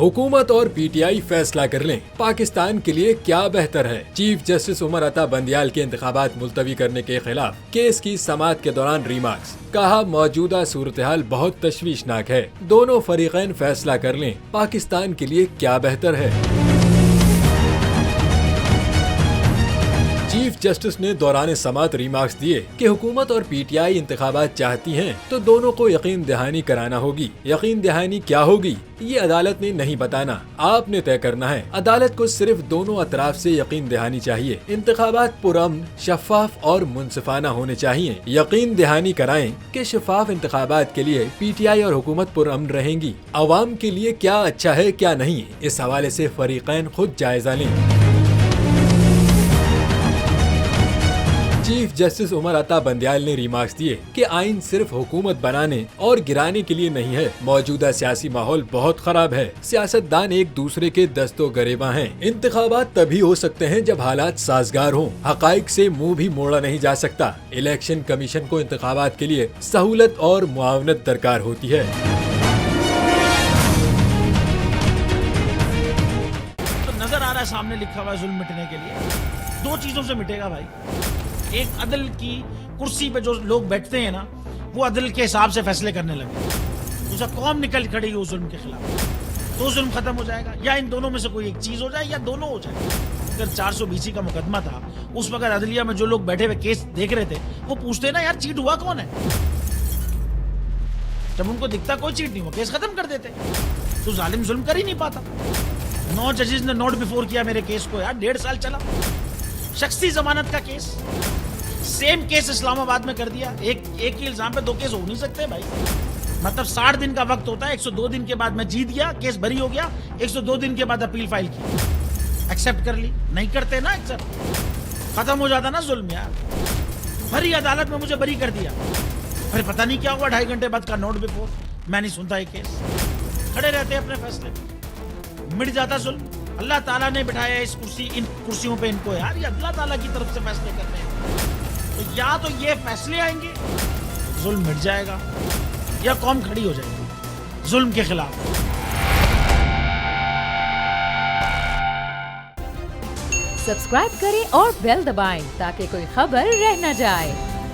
हुकूमत और पीटीआई फैसला कर लें, पाकिस्तान के लिए क्या बेहतर है। चीफ जस्टिस उमर अता बंदियाल के इंतखाबात मुलतवी करने के खिलाफ केस की समाअत के दौरान रिमार्क्स। कहा, मौजूदा सूरत हाल बहुत तशवीशनाक है, दोनों फरीकैन फैसला कर लें, पाकिस्तान के लिए क्या बेहतर है। चीफ जस्टिस ने दौरान समाअत रिमार्क्स दिए कि हुकूमत और पीटीआई इंतखाबात चाहती हैं तो दोनों को यकीन दहानी कराना होगी। यकीन दहानी क्या होगी ये अदालत ने नहीं बताना, आपने तय करना है। अदालत को सिर्फ दोनों अतराफ से यकीन दहानी चाहिए। इंतखाबात पुरअमन, शफाफ और मुनसिफाना होने चाहिए। यकीन दहानी कराएं कि शफाफ इंतखाबात के लिए पीटीआई और हुकूमत पुरअमन रहेंगी। अवाम के लिए क्या अच्छा है क्या नहीं, इस हवाले से फरीकैन खुद जायजा लें। चीफ जस्टिस उमर अता बंदियाल ने रिमार्क्स दिए कि आइन सिर्फ हुकूमत बनाने और गिराने के लिए नहीं है। मौजूदा सियासी माहौल बहुत खराब है, सियासतदान एक दूसरे के दस्तो गरेबा हैं। इंतखाबात तभी हो सकते हैं जब हालात साजगार हों। हकाइक से मुंह भी मोड़ा नहीं जा सकता। इलेक्शन कमीशन को इंतखाबात के लिए सहूलत और मुआवनत दरकार होती है। तो नजर आ रहा है सामने लिखा हुआ है जुल्म मिटने के लिए दो चीजों से मिटेगा भाई। एक, अदल की कुर्सी पे जो लोग बैठते हैं ना, वो अदल के हिसाब से फैसले करने लगे। दूसरा, कौम निकल खड़ी उस जुल्म के खिलाफ, तो जुल्म खत्म हो जाएगा। या इन दोनों में से कोई एक चीज हो जाए या दोनों हो जाए। अगर 420 का मुकदमा था, उस वक्त अदलिया में जो लोग बैठे हुए केस देख रहे थे, वो पूछते ना यार चीट हुआ कौन है। जब उनको दिखता कोई चीट नहीं हुआ, केस खत्म कर देते। तो जालिम जुल्म कर ही नहीं पाता। 9 जजेस ने नोट बिफोर किया मेरे केस को, यार 1.5 साल चला। शख्सी जमानत का केस, सेम केस इस्लामाबाद में कर दिया। एक ही इल्जाम पे 2 केस हो नहीं सकते भाई। मतलब 60 दिन का वक्त होता है। 102 दिन के बाद मैं जीत गया, केस बरी हो गया। 102 दिन के बाद अपील फाइल की, एक्सेप्ट कर ली। नहीं करते ना एक्सेप्ट, खत्म हो जाता ना जुल्म यार। भरी अदालत में मुझे बरी कर दिया, फिर पता नहीं क्या हुआ 2.5 घंटे बाद का नोट बिफोर। मैं नहीं सुनता ये केस, खड़े रहते अपने फैसले, मिट जाता जुल्म। अल्लाह ताला ने बिठाया इन कुर्सियों पे इनको यार, ये अल्लाह ताला की तरफ से फैसले करते हैं। तो या तो ये फैसले आएंगे, जुल्म मिट जाएगा, या कौम खड़ी हो जाएगी जुल्म के खिलाफ। सब्सक्राइब करें और बेल दबाएं ताकि कोई खबर रह न जाए।